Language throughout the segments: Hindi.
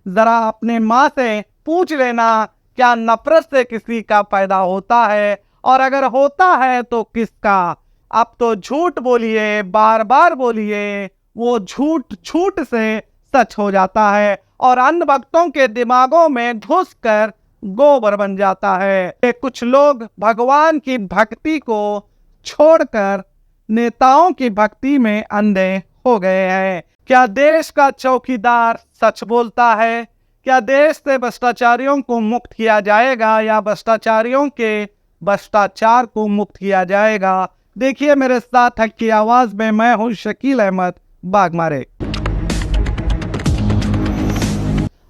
जरा अपने माँ से पूछ लेना, क्या नफरत से किसी का पैदा होता है, और अगर होता है तो किसका। अब तो झूठ बोलिए, बार बार बोलिए, वो झूठ झूठ से सच हो जाता है और अन्य भक्तों के दिमागों में घुसकर गोबर बन जाता है। ये कुछ लोग भगवान की भक्ति को छोड़कर नेताओं की भक्ति में अंधे हो गए हैं। क्या देश का चौकीदार सच बोलता है? क्या देश से भ्रष्टाचारियों को मुक्त किया जाएगा या भ्रष्टाचारियों के भ्रष्टाचार को मुक्त किया जाएगा? देखिए मेरे साथ हक की आवाज में, मैं हूं शकील अहमद बागमारे।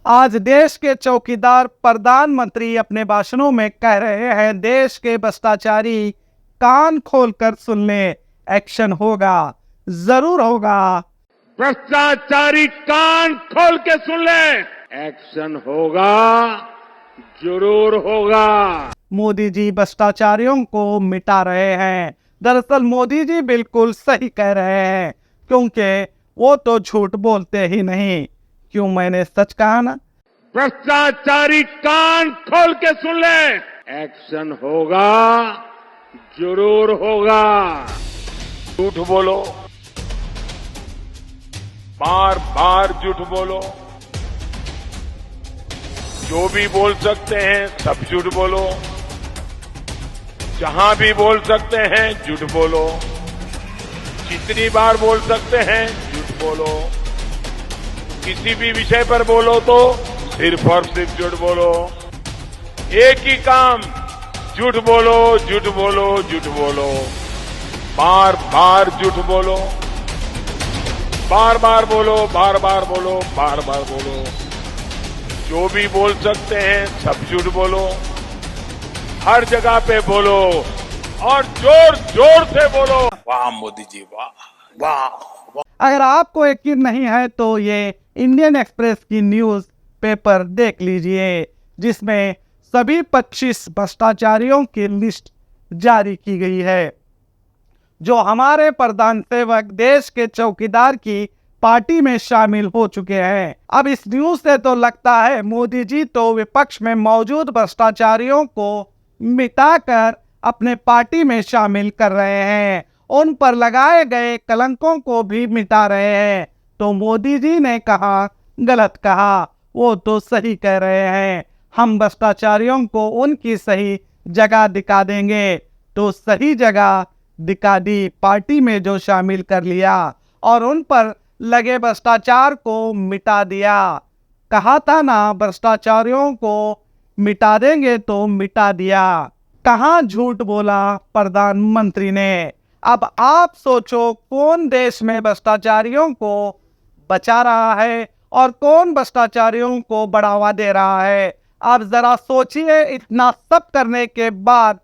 आज देश के चौकीदार प्रधानमंत्री अपने भाषणों में कह रहे हैं, देश के भ्रष्टाचारी कान खोलकर सुन ले, एक्शन होगा, जरूर होगा। भ्रष्टाचारी कान खोल के सुन ले, एक्शन होगा, जरूर होगा। मोदी जी भ्रष्टाचारियों को मिटा रहे हैं। दरअसल मोदी जी बिल्कुल सही कह रहे हैं, क्योंकि वो तो झूठ बोलते ही नहीं। क्यों मैंने सच कहा ना? भ्रष्टाचारी कान खोल के सुन ले, एक्शन होगा, जरूर होगा। झूठ बोलो, बार बार झूठ बोलो, जो भी बोल सकते हैं सब झूठ बोलो, जहां भी बोल सकते हैं झूठ बोलो, जितनी बार बोल सकते हैं झूठ बोलो, किसी भी विषय पर बोलो तो सिर्फ और सिर्फ झूठ बोलो। एक ही काम, झूठ बोलो, झूठ बोलो, झूठ बोलो, बार बार झूठ बोलो, बार बार बोलो, बार बार बोलो, बार बार बोलो, जो भी बोल सकते हैं सब झूठ बोलो, हर जगह पे बोलो और जोर जोर से बोलो। वाह मोदी जी, वाह वाह। अगर आपको यकीन नहीं है तो ये इंडियन एक्सप्रेस की न्यूज पेपर देख लीजिए, जिसमें सभी 25 भ्रष्टाचारियों की लिस्ट जारी की गई है, जो हमारे प्रधान सेवक देश के चौकीदार की पार्टी में शामिल हो चुके हैं। अब इस न्यूज से तो लगता है मोदी जी तो विपक्ष में मौजूद भ्रष्टाचारियों को मिटाकर अपने पार्टी में शामिल कर रहे हैं, उन पर लगाए गए कलंकों को भी मिटा रहे हैं। तो मोदी जी ने कहा, गलत कहा, वो तो सही कह रहे हैं। हम भ्रष्टाचारियों को उनकी सही जगह दिखा देंगे। तो सही जगह दिखा दी, पार्टी में जो शामिल कर लिया और उन पर लगे भ्रष्टाचार को मिटा दिया। कहा था ना, भ्रष्टाचारियों को मिटा देंगे, तो मिटा दिया। कहाँ झूठ बोला प्रधानमंत्री ने। अब आप सोचो, कौन देश में भ्रष्टाचारियों को बचा रहा है और कौन भ्रष्टाचारियों को बढ़ावा दे रहा है। आप जरा सोचिए, इतना सब करने के बाद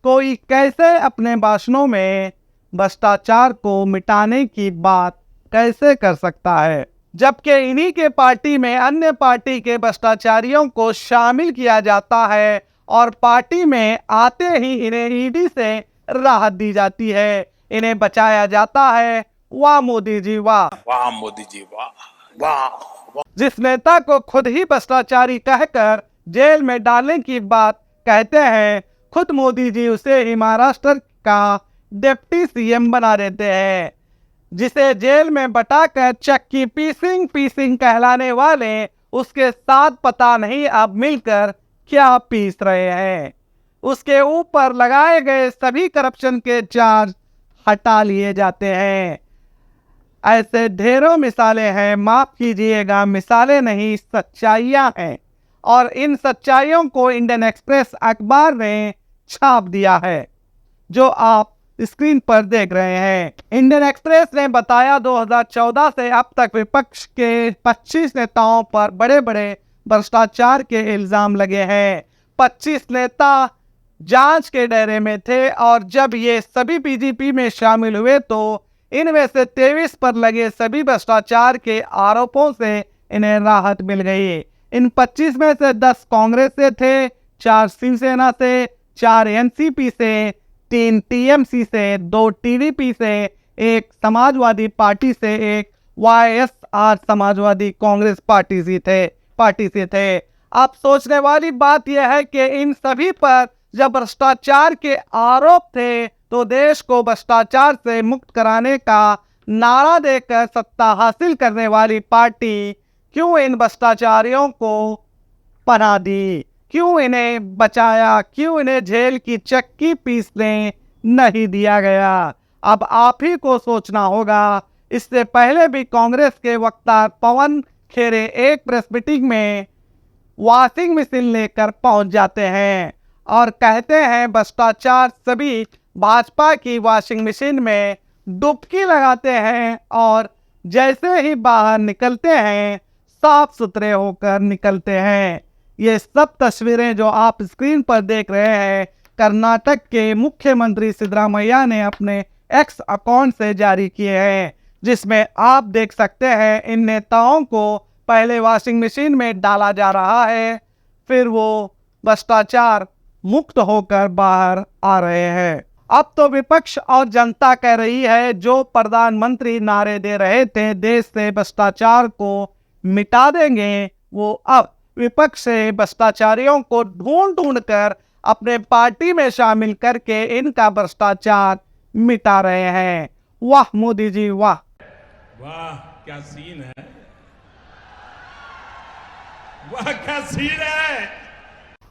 कोई कैसे अपने भाषणों में भ्रष्टाचार को मिटाने की बात कैसे कर सकता है, जबकि इन्हीं के पार्टी में अन्य पार्टी के भ्रष्टाचारियों को शामिल किया जाता है और पार्टी में आते ही इन्हें ईडी से राहत दी जाती है, इन्हें बचाया जाता है। वाह मोदी जी, वाह वाह मोदी जी, वाह वाह। जिस नेता को खुद ही भ्रष्टाचारी कहकर जेल में डालने की बात कहते हैं, खुद मोदी जी उसे ही महाराष्ट्र का डिप्टी सीएम बना देते हैं। जिसे जेल में बटाकर चक्की पीसिंग कहलाने वाले उसके साथ पता नहीं अब मिलकर क्या पीस रहे हैं। उसके ऊपर लगाए गए सभी करप्शन के चार्ज हटा लिए जाते हैं। ऐसे ढेरों मिसालें हैं, माफ कीजिएगा मिसालें नहीं, सच्चाइयां हैं, और इन सच्चाइयों को इंडियन एक्सप्रेस अखबार ने छाप दिया है, जो आप स्क्रीन पर देख रहे हैं। इंडियन एक्सप्रेस ने बताया 2014 से अब तक विपक्ष के 25 नेताओं पर बड़े बड़े भ्रष्टाचार के इल्जाम लगे हैं। 25 नेता जांच के दायरे में थे और जब ये सभी बीजेपी में शामिल हुए तो इनमें से 23 पर लगे सभी भ्रष्टाचार के आरोपों से इन्हें राहत मिल गई। इन 25 में से 10 कांग्रेस से थे, 4 शिवसेना से, 4 एनसीपी से, 3 टीएमसी से, 2 टीडीपी से, 1 समाजवादी पार्टी से, 1 वाईएसआर समाजवादी कांग्रेस पार्टी से थे। पार्टी से थे। अब सोचने वाली बात यह है कि इन सभी पर जब भ्रष्टाचार के आरोप थे तो देश को भ्रष्टाचार से मुक्त कराने का नारा देकर सत्ता हासिल करने वाली पार्टी क्यों इन भ्रष्टाचारियों को पनाह दी, क्यों इन्हें बचाया, क्यों इन्हें जेल की चक्की पीसने नहीं दिया गया। अब आप ही को सोचना होगा। इससे पहले भी कांग्रेस के वक्ता पवन खेरे एक प्रेस मीटिंग में वॉशिंग मशीन लेकर पहुंच जाते हैं और कहते हैं भ्रष्टाचार सभी भाजपा की वॉशिंग मशीन में डुबकी लगाते हैं और जैसे ही बाहर निकलते हैं साफ सुथरे होकर निकलते हैं। ये सब तस्वीरें जो आप स्क्रीन पर देख रहे हैं कर्नाटक के मुख्यमंत्री सिद्धरामैया ने अपने एक्स अकाउंट से जारी किए हैं, जिसमें आप देख सकते हैं इन नेताओं को पहले वॉशिंग मशीन में डाला जा रहा है, फिर वो भ्रष्टाचार मुक्त होकर बाहर आ रहे हैं। अब तो विपक्ष और जनता कह रही है जो प्रधानमंत्री नारे दे रहे थे देश से भ्रष्टाचार को मिटा देंगे, वो अब विपक्ष से भ्रष्टाचारियों को ढूंढ ढूंढ कर अपने पार्टी में शामिल करके इनका भ्रष्टाचार मिटा रहे हैं। वाह मोदी जी वाह। वाह क्या सीन है, वाह क्या सीन है।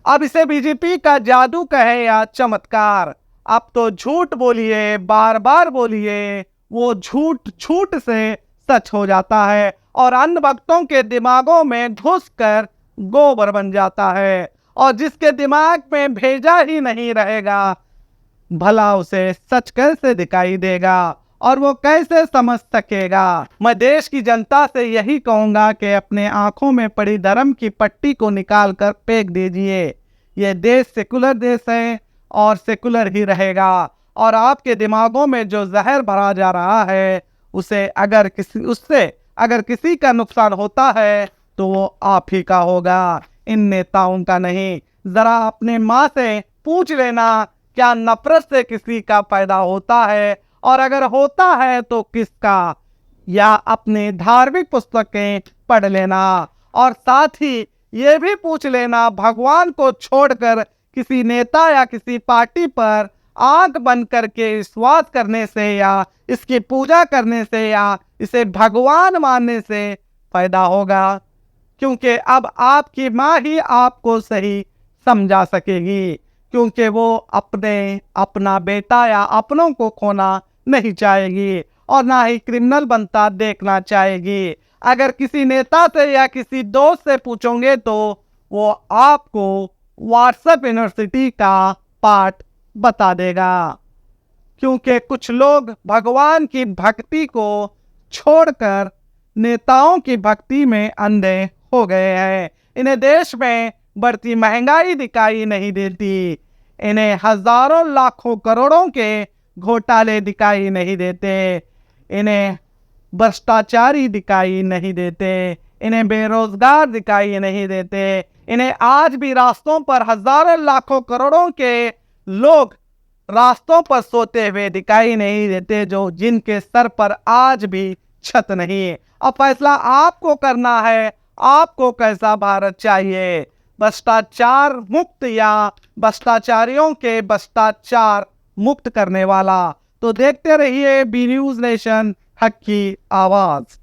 अब इसे बीजेपी का जादू कहे या चमत्कार, अब तो झूठ बोलिए, बार बार बोलिए, वो झूठ झूठ से सच हो जाता है और अन्य भक्तों के दिमागों में घुसकर गोबर बन जाता है। और जिसके दिमाग में भेजा ही नहीं रहेगा, भला उसे सच कैसे दिखाई देगा और वो कैसे समझ सकेगा। मैं देश की जनता से यही कहूंगा कि अपने आंखों में पड़ी धर्म की पट्टी को निकाल कर फेंक दीजिए। ये देश सेकुलर देश है और सेकुलर ही रहेगा। और आपके दिमागों में जो जहर भरा जा रहा है उससे अगर किसी का नुकसान होता है तो वो आप ही का होगा, इन नेताओं का नहीं। जरा अपने माँ से पूछ लेना क्या नफरत से किसी का पैदा होता है, और अगर होता है तो किसका, या अपने धार्मिक पुस्तकें पढ़ लेना। और साथ ही ये भी पूछ लेना भगवान को छोड़कर किसी नेता या किसी पार्टी पर आंख बंद करके विश्वास करने से या इसकी पूजा करने से या इसे भगवान मानने से फायदा होगा, क्योंकि अब आपकी माँ ही आपको सही समझा सकेगी, क्योंकि वो अपना बेटा या अपनों को खोना नहीं चाहेगी और ना ही क्रिमिनल बनता देखना चाहेगी। अगर किसी नेता से या किसी दोस्त से पूछोगे तो वो आपको व्हाट्सएप यूनिवर्सिटी का पाठ बता देगा, क्योंकि कुछ लोग भगवान की भक्ति को छोड़कर नेताओं की भक्ति में अंधे हो गए हैं। इन्हें देश में बढ़ती महंगाई दिखाई नहीं देती, इन्हें हजारों लाखों करोड़ों के घोटाले दिखाई नहीं देते, इन्हें भ्रष्टाचारी दिखाई नहीं देते, इन्हें बेरोजगार दिखाई नहीं देते, इन्हें आज भी रास्तों पर हजारों लाखों करोड़ों के लोग रास्तों पर सोते हुए दिखाई नहीं देते, जो जिनके सर पर आज भी छत नहीं। अब फैसला आपको करना है, आपको कैसा भारत चाहिए, भ्रष्टाचार मुक्त या भ्रष्टाचारियों के भ्रष्टाचार मुक्त करने वाला। तो देखते रहिए बी न्यूज़ नेशन, हक की आवाज़।